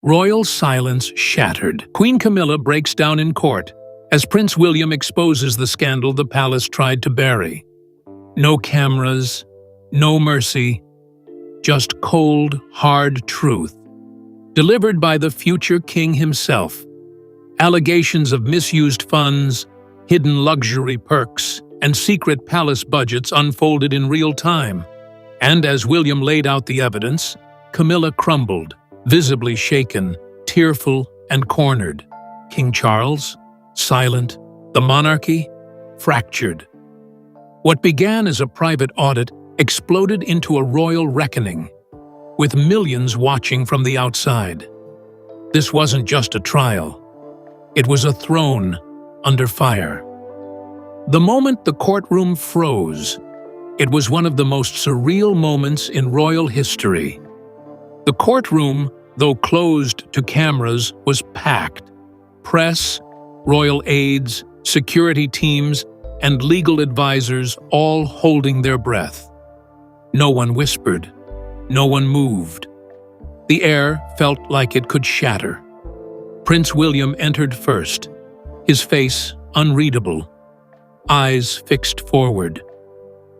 Royal silence shattered. Queen Camilla breaks down in court as Prince William exposes the scandal the palace tried to bury. No cameras, no mercy, just cold, hard truth, delivered by the future king himself. Allegations of misused funds, hidden luxury perks, and secret palace budgets unfolded in real time. And as William laid out the evidence, Camilla crumbled, visibly shaken, tearful, and cornered. King Charles, silent, the monarchy, fractured. What began as a private audit exploded into a royal reckoning, with millions watching from the outside. This wasn't just a trial. It was a throne under fire. The moment the courtroom froze, it was one of the most surreal moments in royal history. The courtroom, though closed to cameras, was packed. Press, royal aides, security teams, and legal advisors all holding their breath. No one whispered. No one moved. The air felt like it could shatter. Prince William entered first, his face unreadable, eyes fixed forward.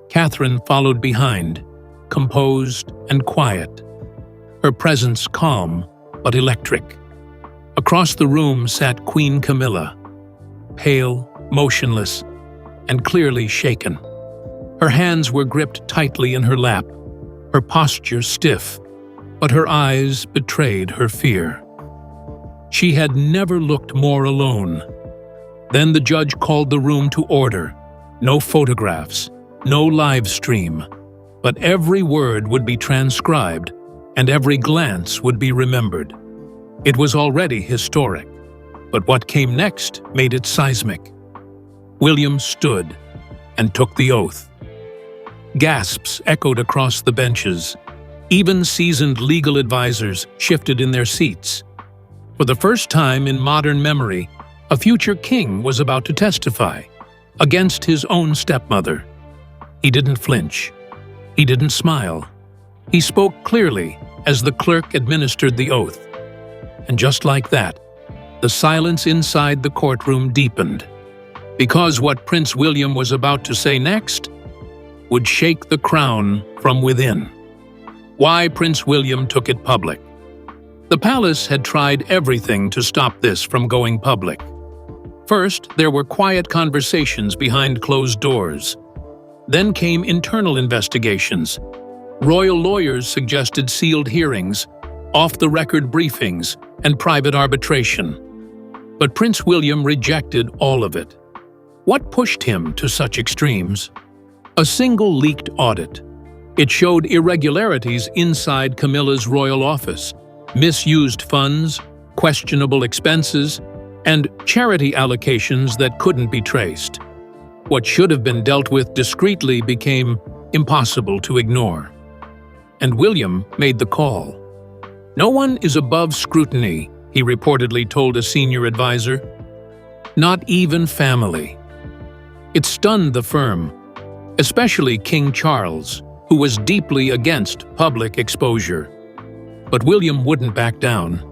Catherine followed behind, composed and quiet, her presence calm but electric. Across the room sat Queen Camilla, pale, motionless, and clearly shaken. Her hands were gripped tightly in her lap, her posture stiff, but her eyes betrayed her fear. She had never looked more alone. Then the judge called the room to order. No photographs, no live stream, but every word would be transcribed and every glance would be remembered. It was already historic, but what came next made it seismic. William stood and took the oath. Gasps echoed across the benches. Even seasoned legal advisors shifted in their seats. For the first time in modern memory, a future king was about to testify against his own stepmother. He didn't flinch. He didn't smile. He spoke clearly as the clerk administered the oath. And just like that, the silence inside the courtroom deepened, because what Prince William was about to say next would shake the crown from within. Why Prince William took it public. The palace had tried everything to stop this from going public. First, there were quiet conversations behind closed doors. Then came internal investigations. Royal lawyers suggested sealed hearings, off-the-record briefings, and private arbitration. But Prince William rejected all of it. What pushed him to such extremes? A single leaked audit. It showed irregularities inside Camilla's royal office, misused funds, questionable expenses, and charity allocations that couldn't be traced. What should have been dealt with discreetly became impossible to ignore. And William made the call. "No one is above scrutiny," he reportedly told a senior advisor. Not even family. It stunned the firm, especially King Charles, who was deeply against public exposure. But William wouldn't back down.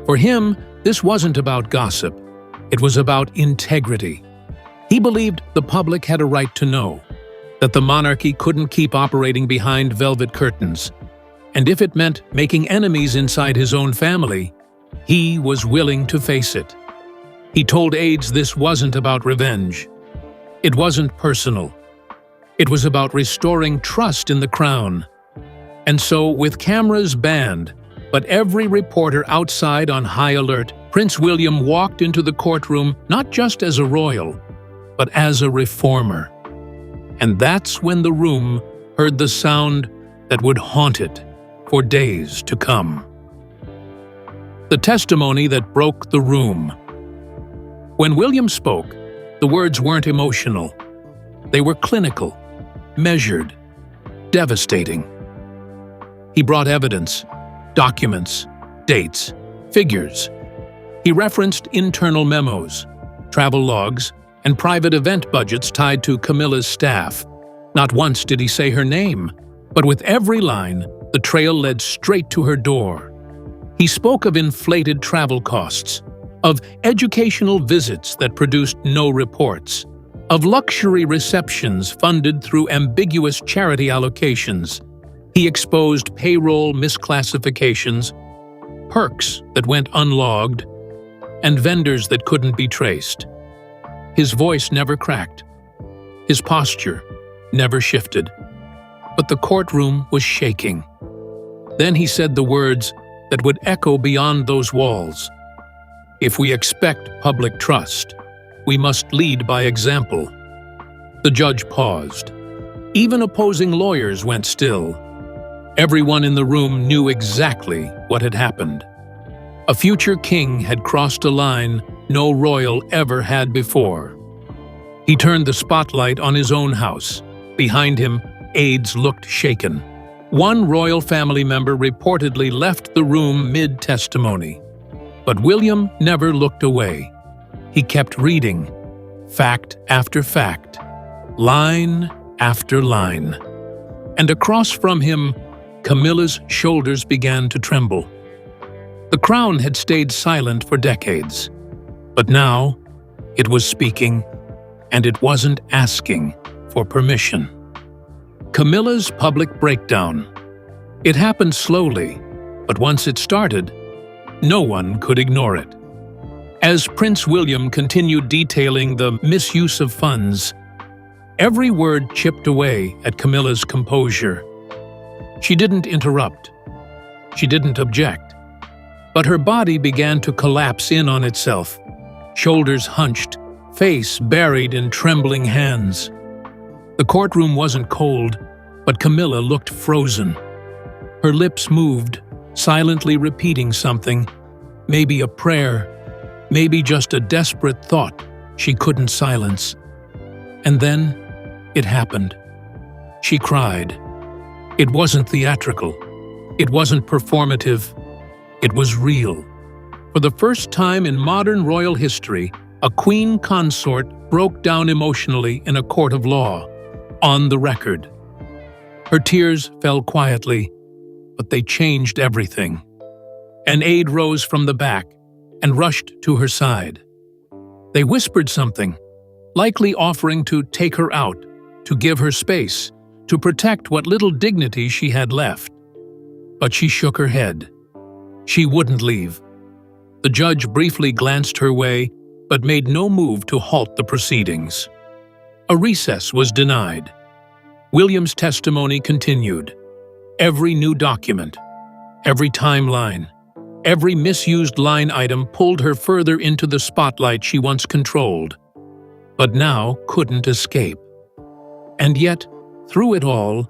For him, this wasn't about gossip. It was about integrity. He believed the public had a right to know, that the monarchy couldn't keep operating behind velvet curtains. And if it meant making enemies inside his own family, he was willing to face it. He told aides this wasn't about revenge. It wasn't personal. It was about restoring trust in the crown. And so, with cameras banned, but every reporter outside on high alert, Prince William walked into the courtroom not just as a royal, but as a reformer. And that's when the room heard the sound that would haunt it for days to come. The testimony that broke the room. When William spoke, the words weren't emotional. They were clinical, measured, devastating. He brought evidence, documents, dates, figures. He referenced internal memos, travel logs, and private event budgets tied to Camilla's staff. Not once did he say her name, but with every line, the trail led straight to her door. He spoke of inflated travel costs, of educational visits that produced no reports, of luxury receptions funded through ambiguous charity allocations. He exposed payroll misclassifications, perks that went unlogged, and vendors that couldn't be traced. His voice never cracked. His posture never shifted. But the courtroom was shaking. Then he said the words that would echo beyond those walls. "If we expect public trust, we must lead by example." The judge paused. Even opposing lawyers went still. Everyone in the room knew exactly what had happened. A future king had crossed a line no royal ever had before. He turned the spotlight on his own house. Behind him, aides looked shaken. One royal family member reportedly left the room mid-testimony. But William never looked away. He kept reading, fact after fact, line after line. And across from him, Camilla's shoulders began to tremble. The crown had stayed silent for decades, but now it was speaking, and it wasn't asking for permission. Camilla's public breakdown. It happened slowly, but once it started, no one could ignore it. As Prince William continued detailing the misuse of funds, every word chipped away at Camilla's composure. She didn't interrupt. She didn't object. But her body began to collapse in on itself, shoulders hunched, face buried in trembling hands. The courtroom wasn't cold, but Camilla looked frozen. Her lips moved, silently repeating something, maybe a prayer, maybe just a desperate thought she couldn't silence. And then it happened. She cried. It wasn't theatrical. It wasn't performative. It was real. For the first time in modern royal history, a queen consort broke down emotionally in a court of law, on the record. Her tears fell quietly, but they changed everything. An aide rose from the back and rushed to her side. They whispered something, likely offering to take her out, to give her space, to protect what little dignity she had left. But she shook her head. She wouldn't leave. The judge briefly glanced her way, but made no move to halt the proceedings. A recess was denied. William's testimony continued. Every new document, every timeline, every misused line item pulled her further into the spotlight she once controlled, but now couldn't escape. And yet, through it all,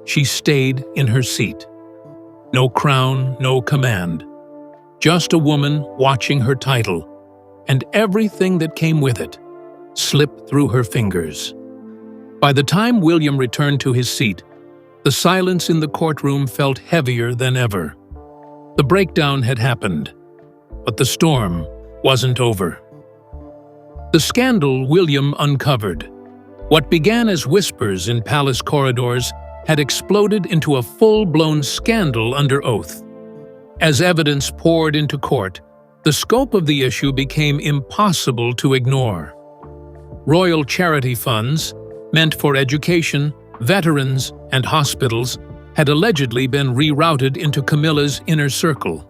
she stayed in her seat. No crown, no command. Just a woman watching her title, and everything that came with it, slip through her fingers. By the time William returned to his seat, the silence in the courtroom felt heavier than ever. The breakdown had happened, but the storm wasn't over. The scandal William uncovered, what began as whispers in palace corridors, had exploded into a full-blown scandal under oath. As evidence poured into court, the scope of the issue became impossible to ignore. Royal charity funds, meant for education, veterans, and hospitals, had allegedly been rerouted into Camilla's inner circle.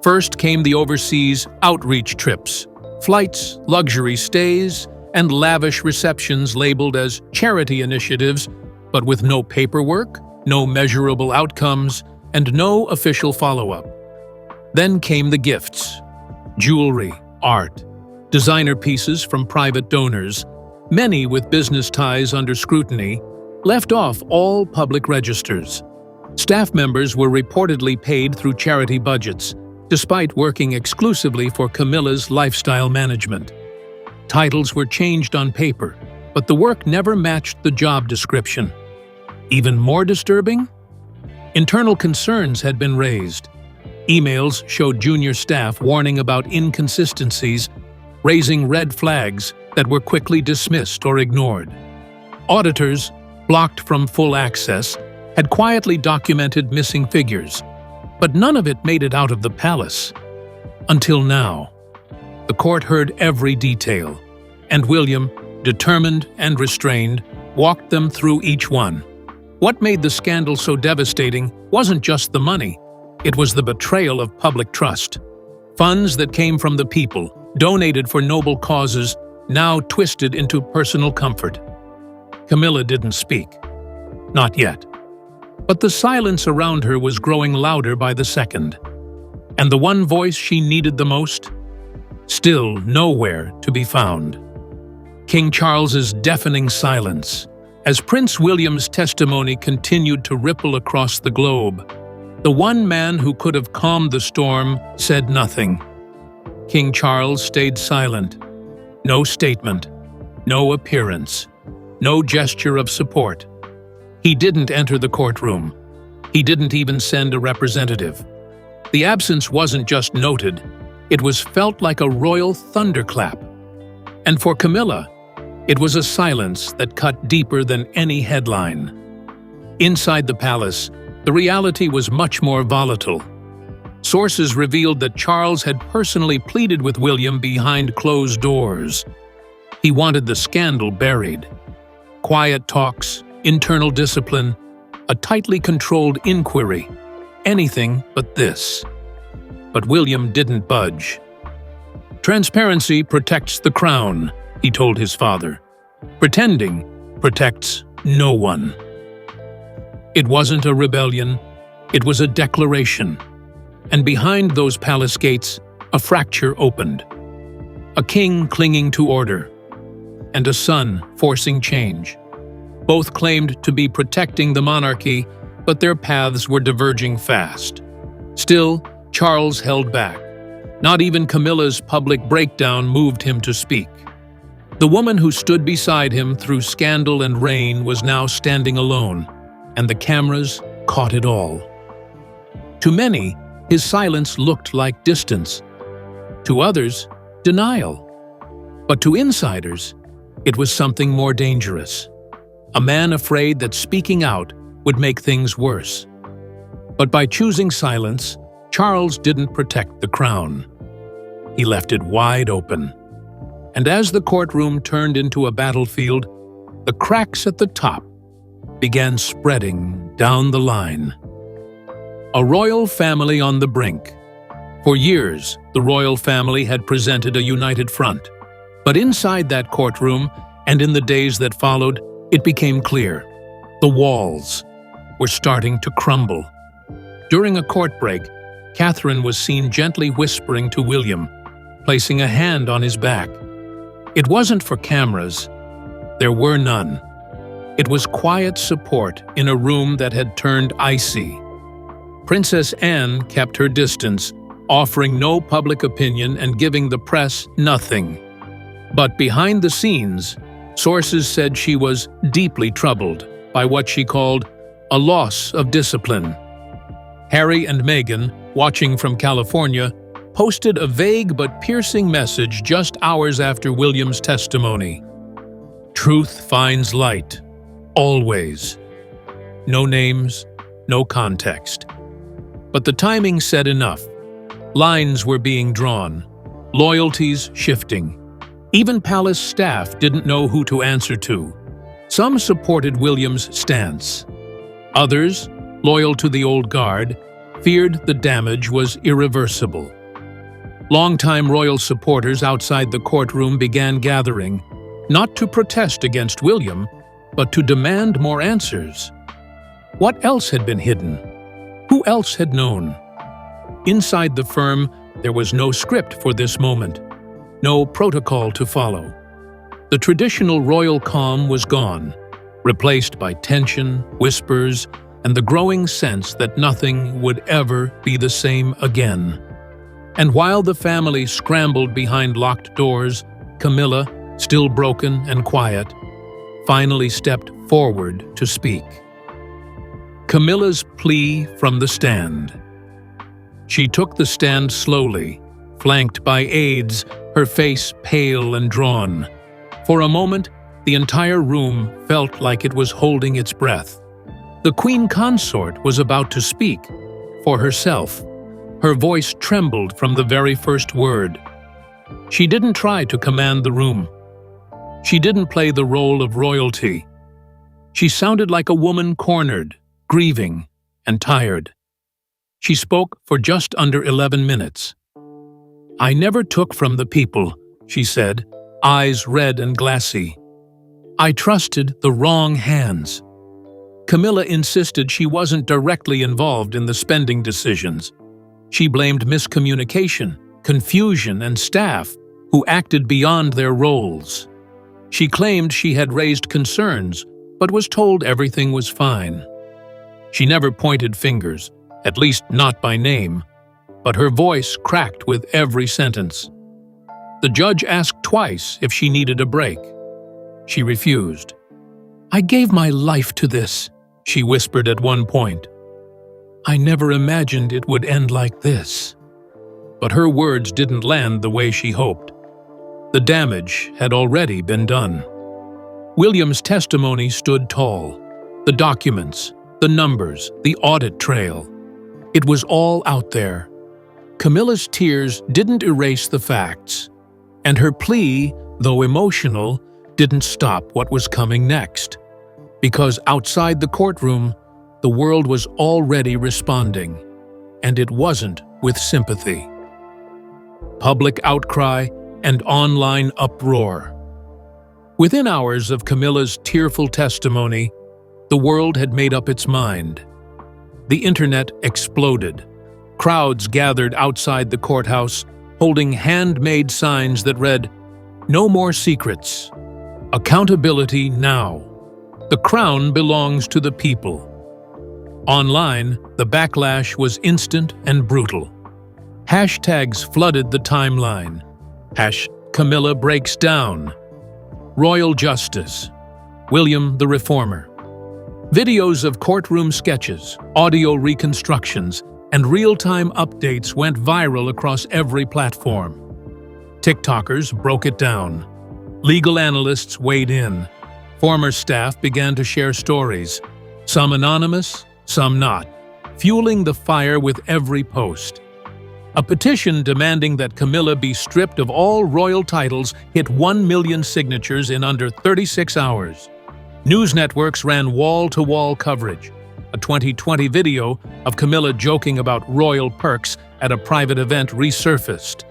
First came the overseas outreach trips, flights, luxury stays, and lavish receptions labeled as charity initiatives, but with no paperwork, no measurable outcomes, and no official follow-up. Then came the gifts: jewelry, art, designer pieces from private donors, many with business ties under scrutiny, left off all public registers. Staff members were reportedly paid through charity budgets, despite working exclusively for Camilla's lifestyle management. Titles were changed on paper, but the work never matched the job description. Even more disturbing? Internal concerns had been raised. Emails showed junior staff warning about inconsistencies, raising red flags that were quickly dismissed or ignored. Auditors, blocked from full access, had quietly documented missing figures, But none of it made it out of the palace. Until now. The court heard every detail, and William, determined and restrained, walked them through each one. What made the scandal so devastating wasn't just the money. It was the betrayal of public trust. Funds that came from the people, donated for noble causes, now twisted into personal comfort. Camilla didn't speak. Not yet. But the silence around her was growing louder by the second. And the one voice she needed the most? Still nowhere to be found. King Charles's deafening silence, as Prince William's testimony continued to ripple across the globe. The one man who could have calmed the storm said nothing. King Charles stayed silent. No statement, no appearance, no gesture of support. He didn't enter the courtroom. He didn't even send a representative. The absence wasn't just noted, it was felt like a royal thunderclap. And for Camilla, it was a silence that cut deeper than any headline. Inside the palace, the reality was much more volatile. Sources revealed that Charles had personally pleaded with William behind closed doors. He wanted the scandal buried. Quiet talks, internal discipline, a tightly controlled inquiry. Anything but this. But William didn't budge. "Transparency protects the crown," he told his father. "Pretending protects no one." It wasn't a rebellion, it was a declaration. And behind those palace gates, a fracture opened. A king clinging to order, and a son forcing change. Both claimed to be protecting the monarchy, but their paths were diverging fast. Still, Charles held back. Not even Camilla's public breakdown moved him to speak. The woman who stood beside him through scandal and rain was now standing alone, and the cameras caught it all. To many, his silence looked like distance. To others, denial. But to insiders, it was something more dangerous. A man afraid that speaking out would make things worse. But by choosing silence, Charles didn't protect the crown. He left it wide open. And as the courtroom turned into a battlefield, the cracks at the top began spreading down the line. A royal family on the brink. For years, the royal family had presented a united front. But inside that courtroom, and in the days that followed, it became clear. The walls were starting to crumble. During a court break, Catherine was seen gently whispering to William, placing a hand on his back. It wasn't for cameras. There were none. It was quiet support in a room that had turned icy. Princess Anne kept her distance, offering no public opinion and giving the press nothing. But behind the scenes, sources said she was deeply troubled by what she called a loss of discipline. Harry and Meghan, watching from California, posted a vague but piercing message just hours after William's testimony. "Truth finds light. Always." No names, no context. But the timing said enough. Lines were being drawn, loyalties shifting. Even palace staff didn't know who to answer to. Some supported William's stance. Others, loyal to the old guard, feared the damage was irreversible. Longtime royal supporters outside the courtroom began gathering, not to protest against William, but to demand more answers. What else had been hidden? Who else had known? Inside the firm, there was no script for this moment, no protocol to follow. The traditional royal calm was gone, replaced by tension, whispers, and the growing sense that nothing would ever be the same again. And while the family scrambled behind locked doors, Camilla, still broken and quiet, finally stepped forward to speak. Camilla's plea from the stand. She took the stand slowly, flanked by aides, her face pale and drawn. For a moment, the entire room felt like it was holding its breath. The Queen Consort was about to speak, for herself. Her voice trembled from the very first word. She didn't try to command the room. She didn't play the role of royalty. She sounded like a woman cornered, grieving, and tired. She spoke for just under 11 minutes. "I never took from the people," she said, eyes red and glassy. "I trusted the wrong hands." Camilla insisted she wasn't directly involved in the spending decisions. She blamed miscommunication, confusion, and staff who acted beyond their roles. She claimed she had raised concerns, but was told everything was fine. She never pointed fingers, at least not by name, but her voice cracked with every sentence. The judge asked twice if she needed a break. She refused. "I gave my life to this," she whispered at one point. "I never imagined it would end like this." But her words didn't land the way she hoped. The damage had already been done. William's testimony stood tall. The documents, the numbers, the audit trail. It was all out there. Camilla's tears didn't erase the facts, and her plea, though emotional, didn't stop what was coming next. Because outside the courtroom, the world was already responding, and it wasn't with sympathy. Public outcry and online uproar. Within hours of Camilla's tearful testimony, the world had made up its mind. The internet exploded. Crowds gathered outside the courthouse, holding handmade signs that read, "No more secrets. Accountability now. The crown belongs to the people." Online, the backlash was instant and brutal. Hashtags flooded the timeline. Camilla breaks down. Royal Justice. William the Reformer. Videos of courtroom sketches, audio reconstructions, and real-time updates went viral across every platform. TikTokers broke it down. Legal analysts weighed in. Former staff began to share stories, some anonymous, some not, fueling the fire with every post. A petition demanding that Camilla be stripped of all royal titles hit 1 million signatures in under 36 hours. News networks ran wall-to-wall coverage. A 2020 video of Camilla joking about royal perks at a private event resurfaced.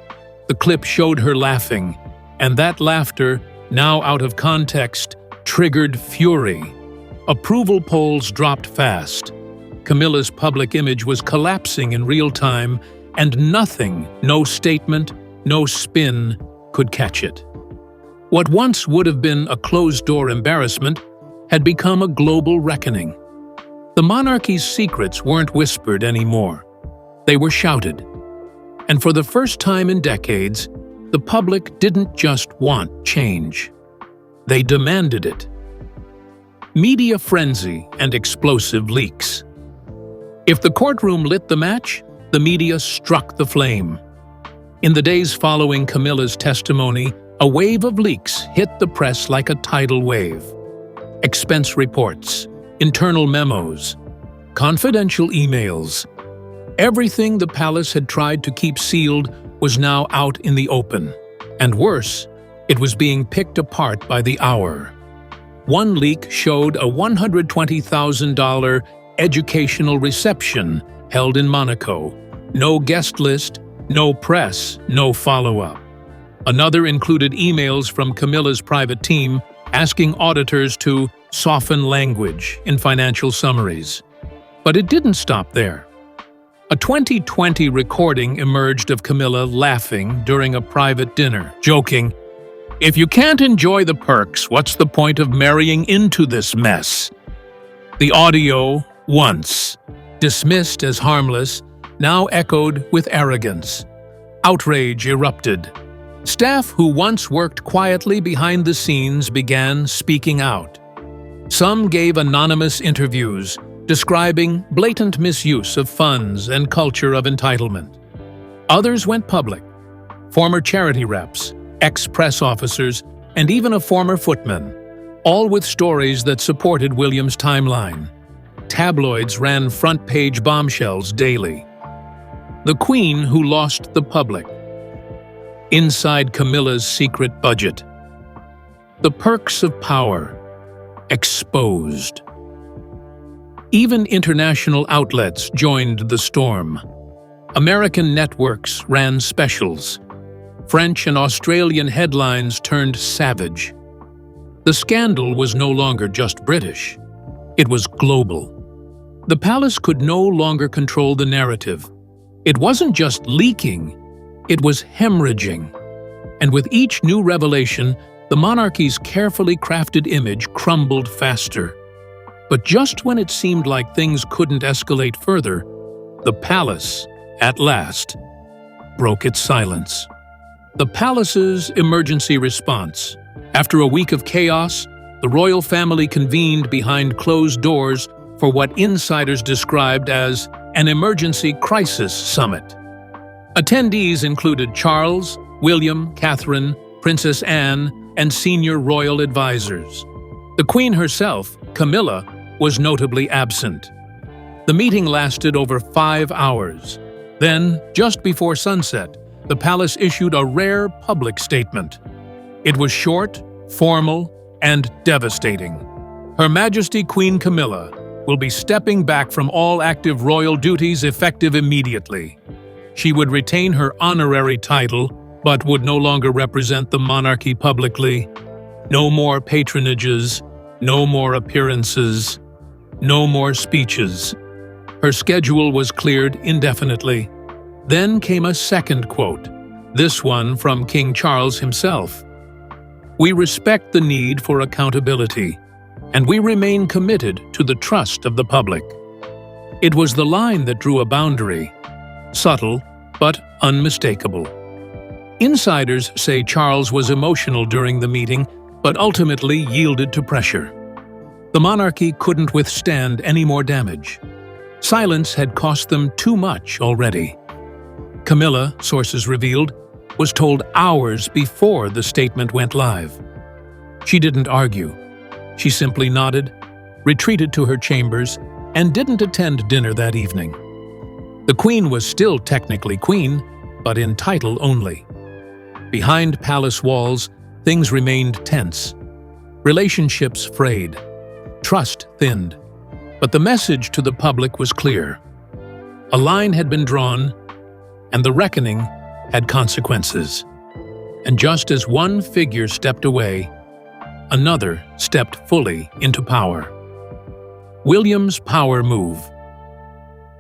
The clip showed her laughing, and that laughter, now out of context, triggered fury. Approval polls dropped fast. Camilla's public image was collapsing in real time, and nothing, no statement, no spin, could catch it. What once would have been a closed-door embarrassment had become a global reckoning. The monarchy's secrets weren't whispered anymore. They were shouted. And for the first time in decades, the public didn't just want change. They demanded it. Media frenzy and explosive leaks. If the courtroom lit the match, the media struck the flame. In the days following Camilla's testimony, a wave of leaks hit the press like a tidal wave. Expense reports, internal memos, confidential emails. Everything the palace had tried to keep sealed was now out in the open. And worse, it was being picked apart by the hour. One leak showed a $120,000 educational reception held in Monaco. No guest list, no press, no follow-up. Another included emails from Camilla's private team asking auditors to soften language in financial summaries. But it didn't stop there. A 2020 recording emerged of Camilla laughing during a private dinner, joking, "If you can't enjoy the perks, what's the point of marrying into this mess?" The audio, once dismissed as harmless, now echoed with arrogance. Outrage erupted. Staff who once worked quietly behind the scenes began speaking out. Some gave anonymous interviews, describing blatant misuse of funds and culture of entitlement. Others went public. Former charity reps, ex-press officers, and even a former footman, all with stories that supported William's timeline. Tabloids ran front-page bombshells daily. The Queen who lost the public. Inside Camilla's secret budget. The perks of power. Exposed. Even international outlets joined the storm. American networks ran specials. French and Australian headlines turned savage. The scandal was no longer just British. It was global. The palace could no longer control the narrative. It wasn't just leaking, it was hemorrhaging. And with each new revelation, the monarchy's carefully crafted image crumbled faster. But just when it seemed like things couldn't escalate further, the palace, at last, broke its silence. The palace's emergency response. After a week of chaos, the royal family convened behind closed doors for what insiders described as an emergency crisis summit. Attendees included Charles, William, Catherine, Princess Anne, and senior royal advisors. The Queen herself, Camilla, was notably absent. The meeting lasted over 5 hours. Then, just before sunset, the palace issued a rare public statement. It was short, formal, and devastating. Her Majesty Queen Camilla will be stepping back from all active royal duties effective immediately. She would retain her honorary title, but would no longer represent the monarchy publicly. No more patronages, no more appearances, no more speeches. Her schedule was cleared indefinitely. Then came a second quote, this one from King Charles himself. "We respect the need for accountability, and we remain committed to the trust of the public." It was the line that drew a boundary, subtle but unmistakable. Insiders say Charles was emotional during the meeting, but ultimately yielded to pressure. The monarchy couldn't withstand any more damage. Silence had cost them too much already. Camilla, sources revealed, was told hours before the statement went live. She didn't argue. She simply nodded, retreated to her chambers, and didn't attend dinner that evening. The Queen was still technically queen, but in title only. Behind palace walls, things remained tense. Relationships frayed. Trust thinned. But the message to the public was clear. A line had been drawn, and the reckoning had consequences. And just as one figure stepped away, another stepped fully into power. William's power move.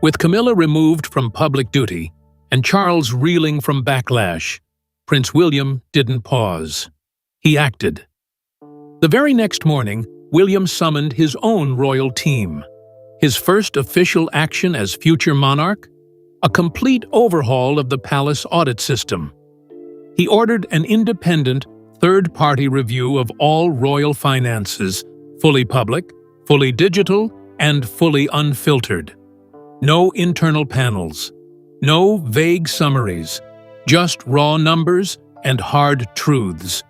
With Camilla removed from public duty and Charles reeling from backlash, Prince William didn't pause. He acted. The very next morning, William summoned his own royal team. His first official action as future monarch? A complete overhaul of the palace audit system. He ordered an independent, third-party review of all royal finances, fully public, fully digital, and fully unfiltered. No internal panels, no vague summaries, just raw numbers and hard truths.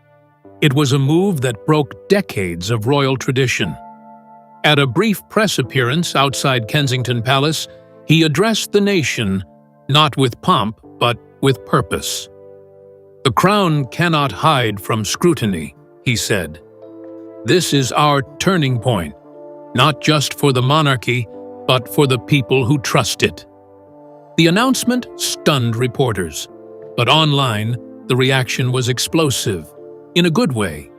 It was a move that broke decades of royal tradition. At a brief press appearance outside Kensington Palace, he addressed the nation, not with pomp, but with purpose. "The crown cannot hide from scrutiny," he said. "This is our turning point, not just for the monarchy, but for the people who trust it." The announcement stunned reporters, but online, the reaction was explosive, in a good way.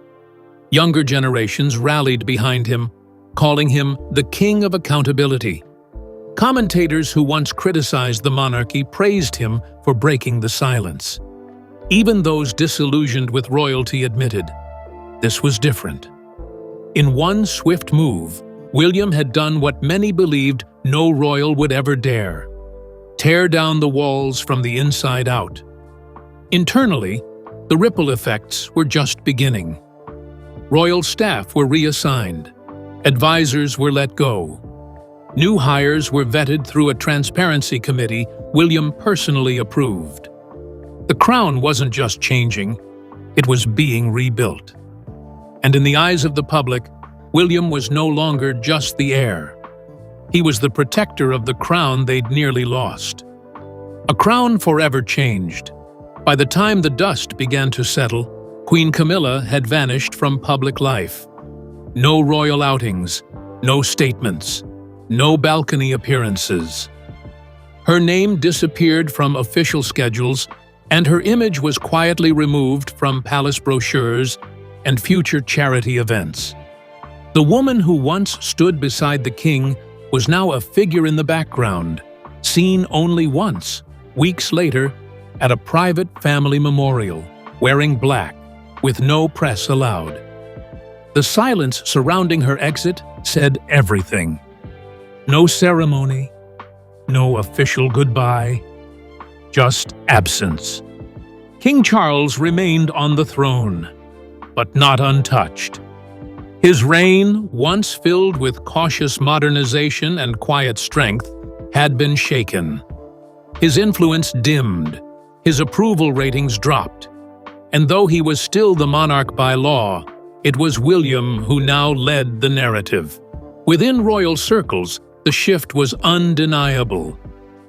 Younger generations rallied behind him, calling him the King of Accountability. Commentators who once criticized the monarchy praised him for breaking the silence. Even those disillusioned with royalty admitted, this was different. In one swift move, William had done what many believed no royal would ever dare: tear down the walls from the inside out. Internally, the ripple effects were just beginning. Royal staff were reassigned. Advisors were let go. New hires were vetted through a transparency committee William personally approved. The crown wasn't just changing, it was being rebuilt. And in the eyes of the public, William was no longer just the heir. He was the protector of the crown they'd nearly lost. A crown forever changed. By the time the dust began to settle, Queen Camilla had vanished from public life. No royal outings, no statements, no balcony appearances. Her name disappeared from official schedules, and her image was quietly removed from palace brochures and future charity events. The woman who once stood beside the king was now a figure in the background, seen only once, weeks later, at a private family memorial, wearing black, with no press allowed. The silence surrounding her exit said everything. No ceremony, no official goodbye, just absence. King Charles remained on the throne, but not untouched. His reign, once filled with cautious modernization and quiet strength, had been shaken. His influence dimmed, his approval ratings dropped, and though he was still the monarch by law, it was William who now led the narrative. Within royal circles, the shift was undeniable.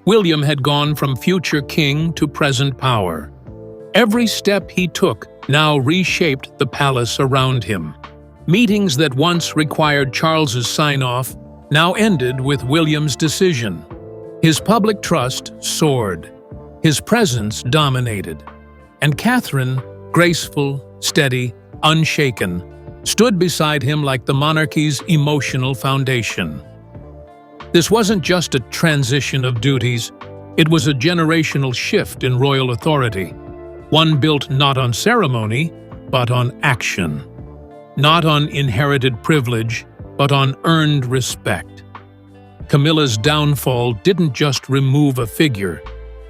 William had gone from future king to present power. Every step he took now reshaped the palace around him. Meetings that once required Charles's sign-off now ended with William's decision. His public trust soared. His presence dominated. And Catherine, graceful, steady, unshaken, stood beside him like the monarchy's emotional foundation. This wasn't just a transition of duties, it was a generational shift in royal authority, one built not on ceremony, but on action. Not on inherited privilege, but on earned respect. Camilla's downfall didn't just remove a figure,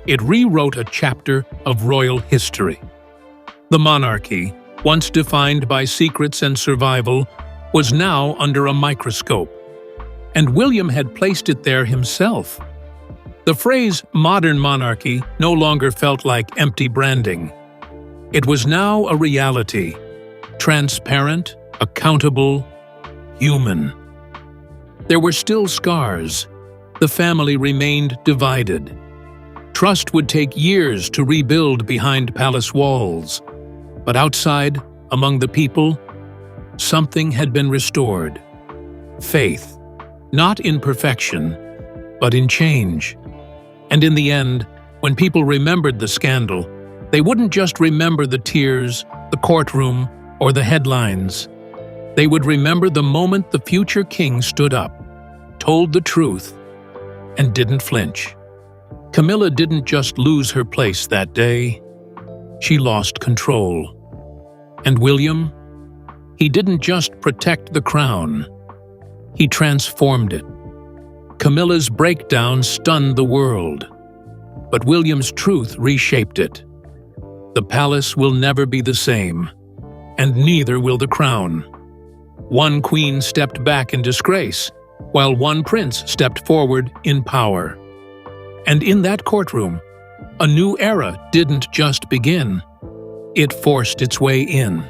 it rewrote a chapter of royal history. The monarchy, once defined by secrets and survival, was now under a microscope. And William had placed it there himself. The phrase modern monarchy no longer felt like empty branding. It was now a reality. Transparent, accountable, human. There were still scars. The family remained divided. Trust would take years to rebuild behind palace walls. But outside, among the people, something had been restored. Faith, not in perfection, but in change. And in the end, when people remembered the scandal, they wouldn't just remember the tears, the courtroom, or the headlines. They would remember the moment the future king stood up, told the truth, and didn't flinch. Camilla didn't just lose her place that day, she lost control. And William? He didn't just protect the crown, he transformed it. Camilla's breakdown stunned the world, but William's truth reshaped it. The palace will never be the same, and neither will the crown. One queen stepped back in disgrace, while one prince stepped forward in power. And in that courtroom, a new era didn't just begin, it forced its way in.